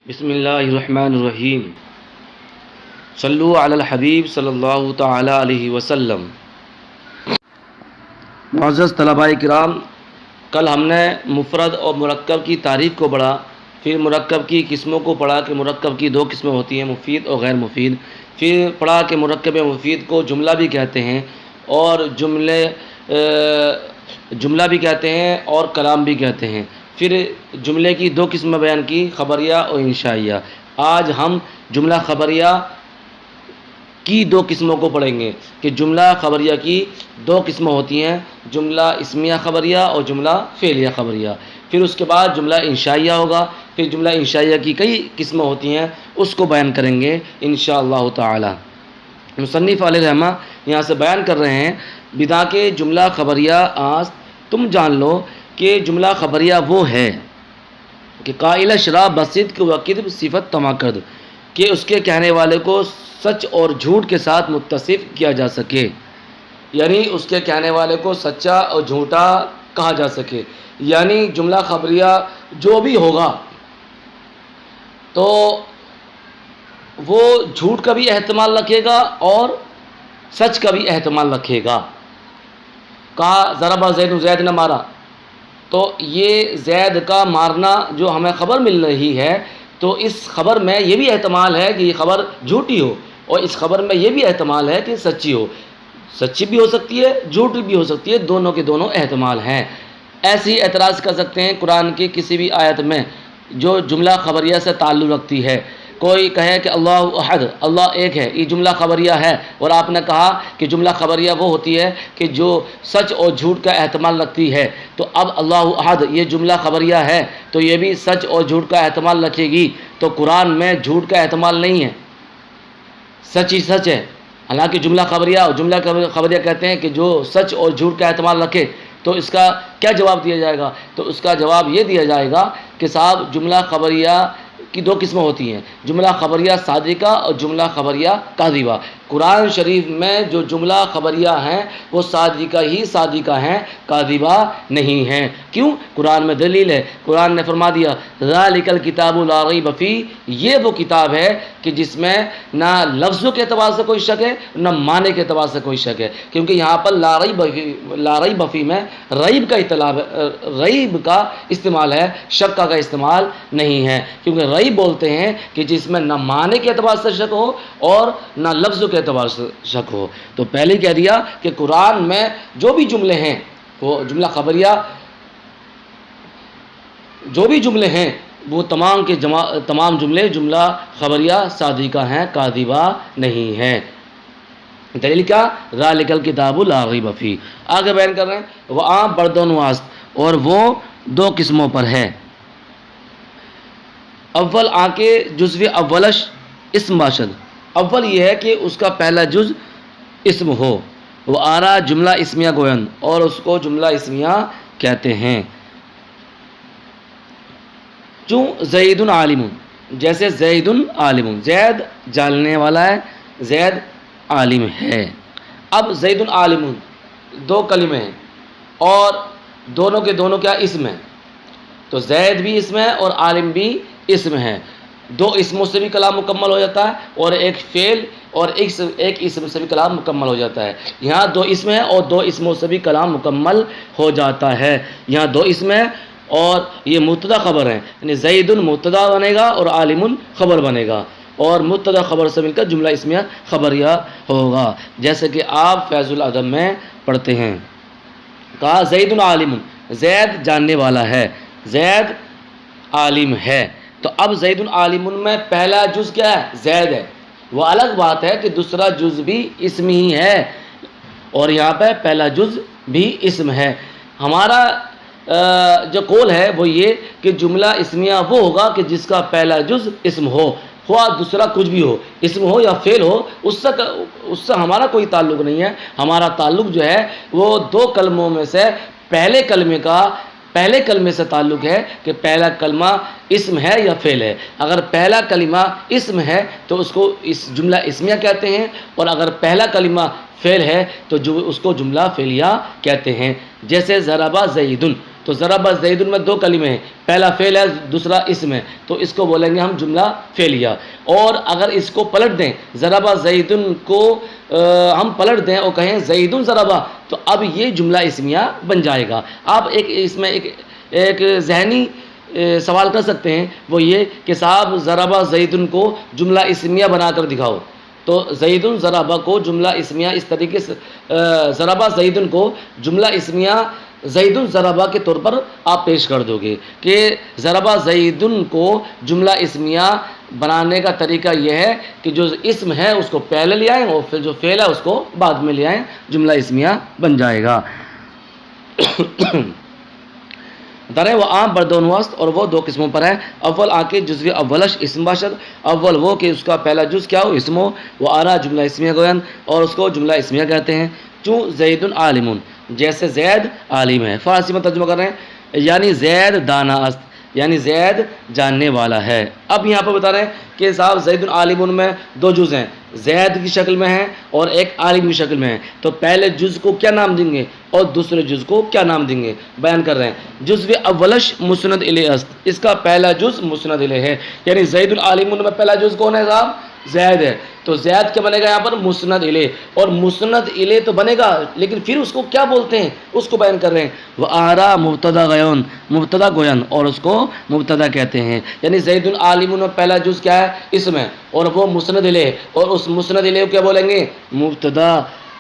بسم اللہ الرحمن الرحیم صلو علی الحبیب صلی اللہ تعالی علیہ وسلم۔ معزز طلباء کرام، کل ہم نے مفرد اور مرکب کی تعریف کو پڑھا، پھر مرکب کی قسموں کو پڑھا کہ مرکب کی دو قسمیں ہوتی ہیں، مفید اور غیر مفید۔ پھر پڑھا کہ مرکب مفید کو جملہ بھی کہتے ہیں اور جملہ بھی کہتے ہیں اور کلام بھی کہتے ہیں۔ پھر جملے کی دو قسمیں بیان کی، خبریہ اور انشائیہ۔ آج ہم جملہ خبریہ کی دو قسموں کو پڑھیں گے کہ جملہ خبریہ کی دو قسمیں ہوتی ہیں، جملہ اسمیہ خبریہ اور جملہ فعلیہ خبریہ۔ پھر اس کے بعد جملہ انشائیہ ہوگا، پھر جملہ انشائیہ کی کئی قسمیں ہوتی ہیں، اس کو بیان کریں گے انشاءاللہ تعالی۔ مصنف علیہ رحمہ یہاں سے بیان کر رہے ہیں، بدا کے جملہ خبریہ آس تم جان لو کہ جملہ خبریہ وہ ہے کہ قائل شرح بصدق و کذب صفت تماکد، کہ اس کے کہنے والے کو سچ اور جھوٹ کے ساتھ متصف کیا جا سکے، یعنی اس کے کہنے والے کو سچا اور جھوٹا کہا جا سکے۔ یعنی جملہ خبریہ جو بھی ہوگا تو وہ جھوٹ کا بھی احتمال رکھے گا اور سچ کا بھی احتمال رکھے گا۔ کہا ضرب زید زید نے مارا، تو یہ زید کا مارنا جو ہمیں خبر مل رہی ہے، تو اس خبر میں یہ بھی احتمال ہے کہ یہ خبر جھوٹی ہو، اور اس خبر میں یہ بھی احتمال ہے کہ سچی ہو۔ سچی بھی ہو سکتی ہے، جھوٹی بھی ہو سکتی ہے، دونوں کے دونوں احتمال ہیں۔ ایسی اعتراض کر سکتے ہیں قرآن کی کسی بھی آیت میں جو جملہ خبریہ سے تعلق رکھتی ہے۔ کوئی کہے کہ اللہ احد، اللہ ایک ہے، یہ جملہ خبریہ ہے، اور آپ نے کہا کہ جملہ خبریہ وہ ہوتی ہے کہ جو سچ اور جھوٹ کا احتمال رکھتی ہے، تو اب اللہ احد یہ جملہ خبریہ ہے تو یہ بھی سچ اور جھوٹ کا احتمال رکھے گی، تو قرآن میں جھوٹ کا احتمال نہیں ہے، سچ ہی سچ ہے۔ حالانکہ جملہ خبریہ کہتے ہیں کہ جو سچ اور جھوٹ کا احتمال رکھے، تو اس کا کیا جواب دیا جائے گا؟ تو اس کا جواب یہ دیا جائے گا کہ صاحب جملہ خبریہ کی دو قسمیں ہوتی ہیں، جملہ خبریہ صادقہ اور جملہ خبریہ کاذبہ۔ قرآن شریف میں جو جملہ خبریہ ہیں وہ صادقہ ہی صادقہ ہیں، کاذبہ نہیں ہیں۔ کیوں؟ قرآن میں دلیل ہے، قرآن نے فرما دیا ذالک الکتاب لا ریب فیہ، یہ وہ کتاب ہے کہ جس میں نہ لفظوں کے اعتبار سے کوئی شک ہے نہ معنی کے اعتبار سے کوئی شک ہے، کیونکہ یہاں پر لا ریب فیہ میں ریب کا استعمال ہے، شک کا استعمال نہیں ہے، کیونکہ ریب بولتے ہیں کہ جس میں نہ معنی کے اعتبار سے شک ہو اور نہ لفظوں کے اعتبار سے شک ہو۔ تو پہلے کہہ دیا کہ قرآن میں جو بھی جملے ہیں وہ جملہ خبریہ، جو بھی جملے ہیں وہ تمام کے تمام جملے جملہ خبریہ صادقہ ہیں، کاذبہ نہیں ہیں۔ دلیل کیا؟ ذالک الکتاب لا ریب فیہ۔ آگے بیان کر رہے ہیں وہ عام بردون واسط، اور وہ دو قسموں پر ہے۔ اول آ کے جزو اولش اسم باشد، اول یہ ہے کہ اس کا پہلا جز اسم ہو، وہ آرا جملہ اسمیہ گویند، اور اس کو جملہ اسمیہ کہتے ہیں۔ چوں زید عالم، جیسے زید عالم، زید جاننے والا ہے، زید عالم ہے۔ اب زید عالم دو کلمے ہیں اور دونوں کے دونوں کیا اسم ہیں، تو زید بھی اسم ہے اور عالم بھی اسم ہے۔ دو اسموں سے بھی کلام مکمل ہو جاتا ہے، اور ایک فعل اور ایک اسم سے بھی کلام مکمل ہو جاتا ہے۔ یہاں دو اسم ہیں اور دو اسموں سے بھی کلام مکمل ہو جاتا ہے۔ یہاں دو اسم ہیں اور یہ مبتدا خبر ہیں، یعنی زید مبتدا بنے گا اور عالم خبر بنے گا، اور مبتدا خبر سے مل کر جملہ اسمیہ خبریہ ہوگا، جیسے کہ آپ فیض الادب میں پڑھتے ہیں۔ کہا زید عالم، زید جاننے والا ہے، زید عالم ہے۔ تو اب زید عالم میں پہلا جز کیا ہے؟ زید ہے۔ وہ الگ بات ہے کہ دوسرا جز بھی اسم ہی ہے، اور یہاں پہ پہلا جز بھی اسم ہے۔ ہمارا جو قول ہے وہ یہ کہ جملہ اسمیہ وہ ہوگا کہ جس کا پہلا جز اسم ہو، خواہ دوسرا کچھ بھی ہو، اسم ہو یا فعل ہو، اس سے ہمارا کوئی تعلق نہیں ہے. ہمارا تعلق جو ہے وہ دو کلموں میں سے پہلے کلمے سے تعلق ہے کہ پہلا کلمہ اسم ہے یا فعل ہے. اگر پہلا کلمہ اسم ہے تو اس کو جملہ اسمیہ کہتے ہیں، اور اگر پہلا کلمہ فعل ہے تو اس کو جملہ فعلیہ کہتے ہیں. جیسے ضربہ زیدن، تو ضربہ زیدن میں دو کلمے ہیں، پہلا فعل ہے دوسرا اسم ہے، تو اس کو بولیں گے ہم جملہ فعلیہ. اور اگر اس کو پلٹ دیں، ضربہ زیدن کو ہم پلٹ دیں اور کہیں زیدن ضربہ، تو اب یہ جملہ اسمیہ بن جائے گا. آپ اس میں ایک ذہنی سوال کر سکتے ہیں، وہ یہ کہ صاحب ضربہ زیدن کو جملہ اسمیہ بنا کر دکھاؤ. تو زیدن ضربہ کو جملہ اسمیہ اس طریقے سے ضربہ زیدن کو جملہ اسمیہ زیدن ضربہ کے طور پر آپ پیش کر دو گے کہ ضربہ زیدن کو جملہ اسمیہ بنانے کا طریقہ یہ ہے کہ جو اسم ہے اس کو پہلے لے آئیں اور پھر جو فعل ہے اس کو بعد میں لے آئیں، جملہ اسمیہ بن جائے گا. درے وہ عام بردون وسط، اور وہ دو قسموں پر ہے. اول آکے جزوی اولش اسم باشد، اول وہ کہ اس کا پہلا جز کیا ہو، اسم ہو. وہ آرا جملہ اسمیہ گوین، اور اس کو جملہ اسمیہ کہتے ہیں. چوں زید عالم، جیسے زید عالم ہے. فارسی میں ترجمہ کر رہے ہیں، یعنی زید دانا است، یعنی زید جاننے والا ہے. اب یہاں پر بتا رہے ہیں کہ صاحب زید عالم میں دو جز ہیں، زید کی شکل میں ہیں اور ایک عالم کی شکل میں ہیں. تو پہلے جز کو کیا نام دیں گے اور دوسرے جز کو کیا نام دیں گے، بیان کر رہے ہیں. جزو اولش مسند الیہ است، اس کا پہلا جز مسند الیہ ہے. یعنی زید العالم میں پہلا جز کون ہے صاحب، زید ہے. تو زید کیا بنے گا یہاں پر، مسند الیہ. اور مسند الیہ تو بنے گا، لیکن پھر اس کو کیا بولتے ہیں اس کو بیان کر رہے ہیں. وہ آرا مبتدا گیون، مبتدا گوین، اور اس کو مبتدا کہتے ہیں. یعنی زید العالم میں پہلا جز کیا ہے، اسم ہے، اور وہ مسند الیہ، اور اس مسند الیہ کو کیا بولیں گے، مبتدا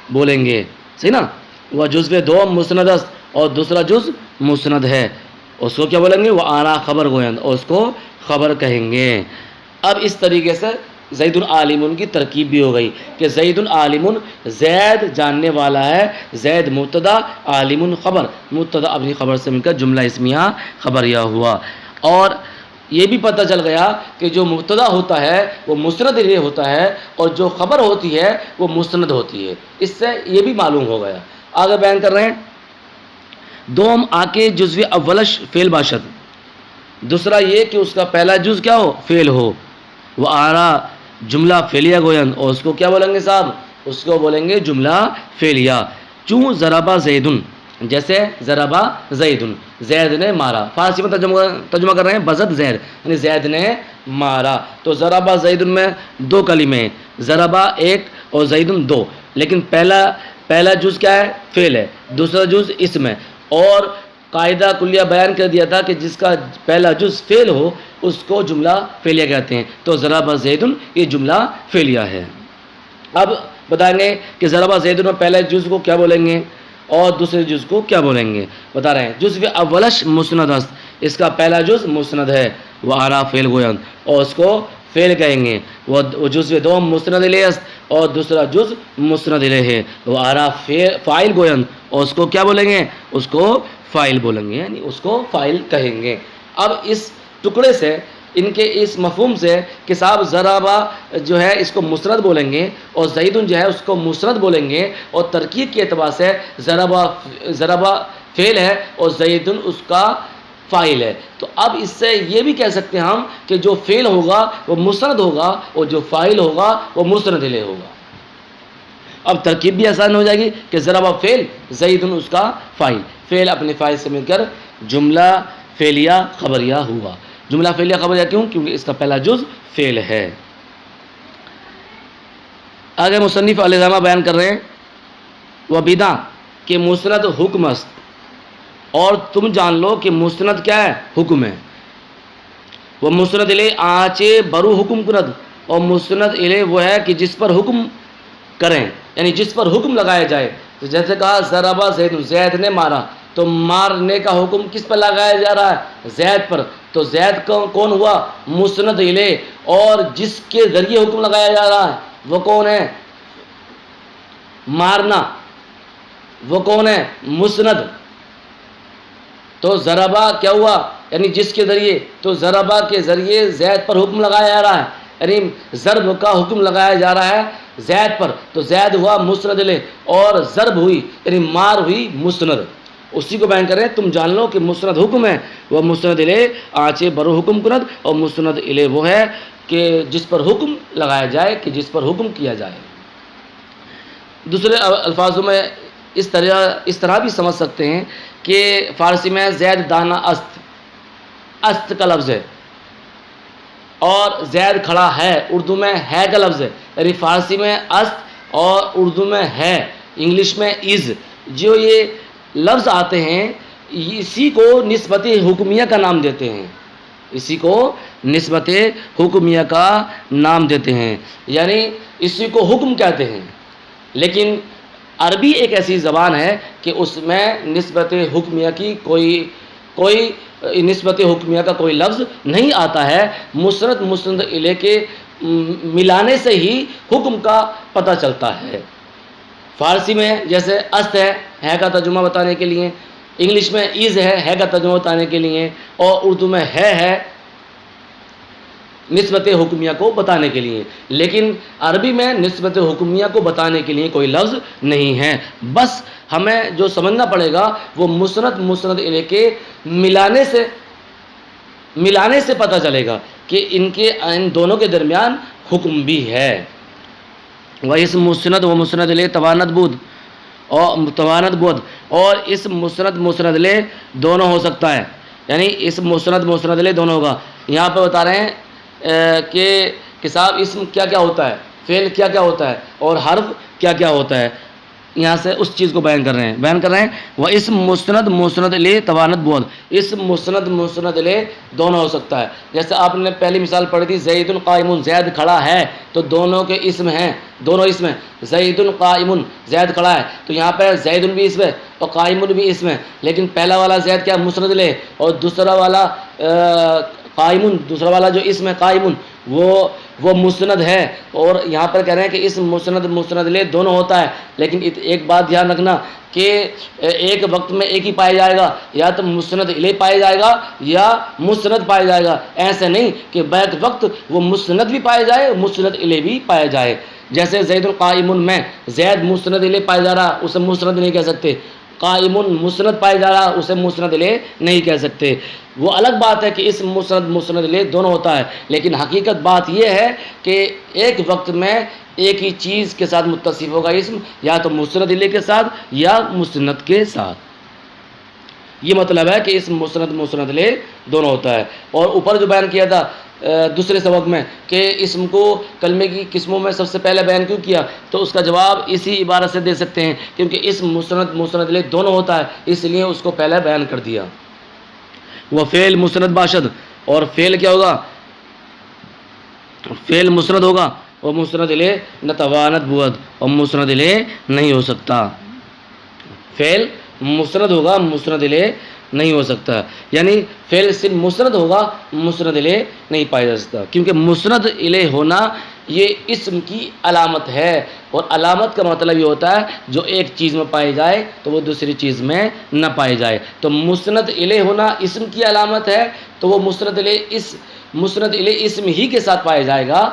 بولیں گے. صحیح نا. وہ جزو دوم مسند است، اور دوسرا جز مسند ہے، اس کو کیا بولیں گے، وہ آرا خبر گویند، اور اس کو خبر کہیں گے. اب اس طریقے سے زید العالم کی ترکیب بھی ہو گئی کہ زید العالم زید جاننے والا ہے، زید مبتدا، عالم خبر، مبتدا اپنی خبر سے مل کر جملہ اسمیہ خبریہ ہوا. اور یہ بھی پتہ چل گیا کہ جو مبتدا ہوتا ہے وہ مسند الیہ ہوتا ہے، اور جو خبر ہوتی ہے وہ مسند ہوتی ہے. اس سے یہ بھی معلوم ہو گیا. آگے بیان کر رہے ہیں، دوم آکے جزو اولش فعل باشد، دوسرا یہ کہ اس کا پہلا جز کیا ہو، فعل ہو. وہ آرا جملہ فعلیہ گوین، اور اس کو کیا بولیں گے صاحب، اس کو بولیں گے جملہ فعلیہ. چوں ضربہ زیدن، جیسے ضربہ زیدن، زید نے مارا. فارسی میں ترجمہ کر رہے ہیں، بزد زید، یعنی زید نے مارا. تو ضربہ زیدن میں دو کلمے ہیں، ضربہ ایک اور زیدن دو، لیکن پہلا جز کیا ہے، فعل ہے، دوسرا جز اسم ہے. اور قاعدہ کلیہ بیان کر دیا تھا کہ جس کا پہلا جز فعل ہو اس کو جملہ فعلیہ کہتے ہیں. تو ضربہ زیدن یہ جملہ فعلیہ ہے. اب بتائیں گے کہ ضربہ زیدن میں پہلے جز کو کیا بولیں گے اور دوسرے جز کو کیا بولیں گے. بتا رہے ہیں، جزو اولش مسند است، اس کا پہلا جز مسند ہے. وہ آرا فعل گویند، اور اس کو فعل کہیں گے. وہ جزو دوم مسند الیہ است، اور دوسرا جز مسند الیہ ہے. وہ آرا فاعل گویند، اور اس کو کیا بولیں گے، اس کو فاعل بولیں گے، یعنی اس کو فاعل کہیں گے. اب اس ٹکڑے سے، ان کے اس مفہوم سے کہ صاحب ضربہ جو ہے اس کو مسند بولیں گے اور زیدن جو ہے اس کو مسند بولیں گے، اور ترکیب کے اعتبار سے ضربہ فعل ہے اور زیدن اس کا فاعل ہے. تو اب اس سے یہ بھی کہہ سکتے ہیں ہم کہ جو فعل ہوگا وہ مسند ہوگا اور جو فاعل ہوگا وہ مسند الیہ ہوگا. اب ترکیب بھی آسان ہو جائے گی کہ ضربہ فعل، زیدن اس کا فاعل، فعل اپنے فاعل سے مل کر جملہ فعلیہ خبریہ ہوا. جملہ فعلیہ خبریہ کیوں، کیونکہ اس کا پہلا جز فعل ہے. آگے مصنف الزامہ بیان کر رہے ہیں، وہ بدع کہ مسند حکم است، اور تم جان لو کہ مسند کیا ہے، حکم ہے. وہ مسند الیہ آچے برو حکم کند، اور مسند الیہ وہ ہے کہ جس پر حکم کریں، یعنی جس پر حکم لگایا جائے. تو جیسے کہا ضربہ زید، زید نے مارا، تو مارنے کا حکم کس پر لگایا جا رہا ہے، زید پر. تو زید کون ہوا، مسند الیہ، اور جس کے ذریعے حکم لگایا جا رہا ہے وہ کون ہے، مارنا، وہ کون ہے، مسند. تو ضربہ کیا ہوا؟ یعنی جس کے ذریعے، تو ضربہ کے ذریعے زید پر حکم لگایا جا رہا ہے، یعنی ضرب کا حکم لگایا جا رہا ہے زید پر، تو زید ہوا مسند الیہ، اور ضرب ہوئی یعنی مار ہوئی مسند۔ اسی کو بیان کر رہے ہیں، تم جان لو کہ مسند حکم ہے، وہ مسند الیہ آنچے برو حکم کند، اور مسند الیہ وہ ہے کہ جس پر حکم لگایا جائے، کہ جس پر حکم کیا جائے۔ دوسرے الفاظوں میں اس طرح بھی سمجھ سکتے ہیں کہ فارسی میں زید دانہ است کا لفظ ہے، اور زید کھڑا ہے اردو میں ہے کا لفظ ہے، یعنی فارسی میں است اور اردو میں ہے، انگلش میں از، جو یہ لفظ آتے ہیں اسی کو نسبت حکمیہ کا نام دیتے ہیں، اسی کو نسبت حکمیہ کا نام دیتے ہیں، یعنی اسی کو حکم کہتے ہیں۔ لیکن عربی ایک ایسی زبان ہے کہ اس میں نسبت حکمیہ کی کوئی نسبت حکمیہ کا کوئی لفظ نہیں آتا ہے، مسند الیہ کے ملانے سے ہی حکم کا پتہ چلتا ہے۔ فارسی میں جیسے است ہے کا ترجمہ بتانے کے لیے، انگلش میں از ہے کا ترجمہ بتانے کے لیے، اور اردو میں ہے نسبت حکمیہ کو بتانے کے لیے، لیکن عربی میں نسبت حکمیہ کو بتانے کے لیے کوئی لفظ نہیں ہے۔ بس ہمیں جو سمجھنا پڑے گا وہ مسند الیہ کے ملانے سے پتہ چلے گا کہ ان دونوں کے درمیان حکم بھی ہے۔ وہ اس مسند و مسند الیہ توانت بود، اور اس مسند الیہ دونوں ہو سکتا ہے، یعنی اس مسند الیہ دونوں ہوگا۔ یہاں پہ بتا رہے ہیں کہ صاحب اسم کیا کیا ہوتا ہے، فعل کیا کیا ہوتا ہے، اور حرف کیا کیا ہوتا ہے، یہاں سے اس چیز کو بیان کر رہے ہیں وہ اس مسند الیہ توانت بود، اس مسند الیہ دونوں ہو سکتا ہے۔ جیسے آپ نے پہلی مثال پڑھی تھی زید قائم، زید کھڑا ہے، تو دونوں کے اسم ہیں، دونوں اسم ہیں، زید قائم زید کھڑا ہے، تو یہاں پہ زید بھی اسم ہے اور قائم بھی اسم ہے، لیکن پہلا والا زید کیا مسند الیہ، اور دوسرا والا قائم، دوسرا والا جو اسم ہے قائم وہ مسند ہے، اور یہاں پر کہہ رہے ہیں کہ اس مسند الیہ دونوں ہوتا ہے، لیکن ایک بات دھیان رکھنا کہ ایک وقت میں ایک ہی پایا جائے گا، یا تو مسند الیہ پایا جائے گا یا مسند پایا جائے گا، ایسے نہیں کہ بیک وقت وہ مسند بھی پایا جائے مسند الیہ بھی پایا جائے۔ جیسے زید القائم میں زید مسند الیہ پایا جا رہا، اسے مسند نہیں کہہ سکتے، قائم مسند پایا جا رہا، اسے مسند الیہ نہیں کہہ سکتے۔ وہ الگ بات ہے کہ اس مسند الیہ دونوں ہوتا ہے، لیکن حقیقت بات یہ ہے کہ ایک وقت میں ایک ہی چیز کے ساتھ متصف ہوگا اسم، یا تو مسند الیہ کے ساتھ یا مسند کے ساتھ۔ یہ مطلب ہے کہ اس مسند الیہ دونوں ہوتا ہے۔ اور اوپر جو بیان کیا تھا دوسرے سبق میں کہ اسم کو کلمے کی قسموں میں سب سے پہلے بیان کیوں کیا، تو اس کا جواب اسی عبارت سے دے سکتے ہیں، کیونکہ اسم مسند الیہ دونوں ہوتا ہے، اس لیے اس کو پہلے بیان کر دیا۔ وہ فعل مسند باشد، اور فعل کیا ہوگا، فعل مسند ہوگا، اور مسند الیہ نتوانت بود، اور مسند الیہ نہیں ہو سکتا۔ فعل مسند ہوگا، مسند الیہ نہیں ہو سکتا، یعنی فعل صرف مسند ہوگا، مسند الیہ نہیں پایا جا سکتا، کیونکہ مسند الیہ ہونا یہ اسم کی علامت ہے، اور علامت کا مطلب یہ ہوتا ہے جو ایک چیز میں پائی جائے تو وہ دوسری چیز میں نہ پائی جائے۔ تو مسند الیہ ہونا اسم کی علامت ہے، تو وہ مسند الیہ اسم ہی کے ساتھ پایا جائے گا،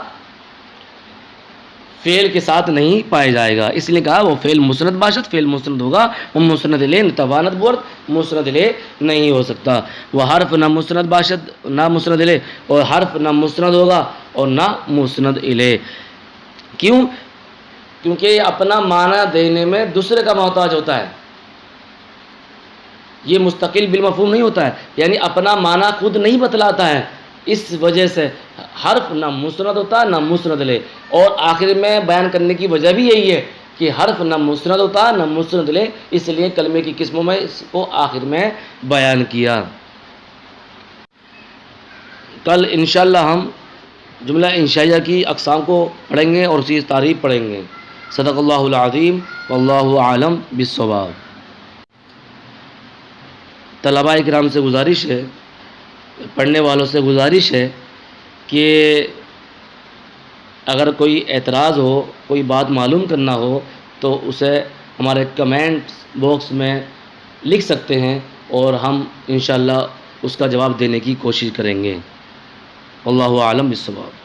فعل کے ساتھ نہیں پایا جائے گا، اس لیے کہا وہ فعل مسند باشد، فعل مسند ہوگا، وہ مسند الیہ نتوانت بود، مسند الیہ نہیں ہو سکتا۔ وہ حرف نہ مسند باشد نہ مسند الیہ، اور حرف نہ مسند ہوگا اور نہ مسند الیہ۔ کیوں؟ کیونکہ یہ اپنا معنی دینے میں دوسرے کا محتاج ہوتا ہے، یہ مستقل بالمفہوم نہیں ہوتا ہے، یعنی اپنا معنی خود نہیں بتلاتا ہے، اس وجہ سے حرف نہ مسند ہوتا نہ مسند الیہ۔ اور آخر میں بیان کرنے کی وجہ بھی یہی ہے کہ حرف نہ مسند ہوتا نہ مسند الیہ، اس لیے کلمے کی قسموں میں اس کو آخر میں بیان کیا۔ کل انشاءاللہ ہم جملہ انشائیہ کی اقسام کو پڑھیں گے اور اسی تعریف پڑھیں گے۔ صدق اللہ العظیم واللہ اعلم بالصواب۔ طلباء کرام سے گزارش ہے، پڑھنے والوں سے گزارش ہے کہ اگر کوئی اعتراض ہو، کوئی بات معلوم کرنا ہو تو اسے ہمارے کمنٹس باکس میں لکھ سکتے ہیں، اور ہم انشاءاللہ اس کا جواب دینے کی کوشش کریں گے۔ واللہ اعلم بالصواب۔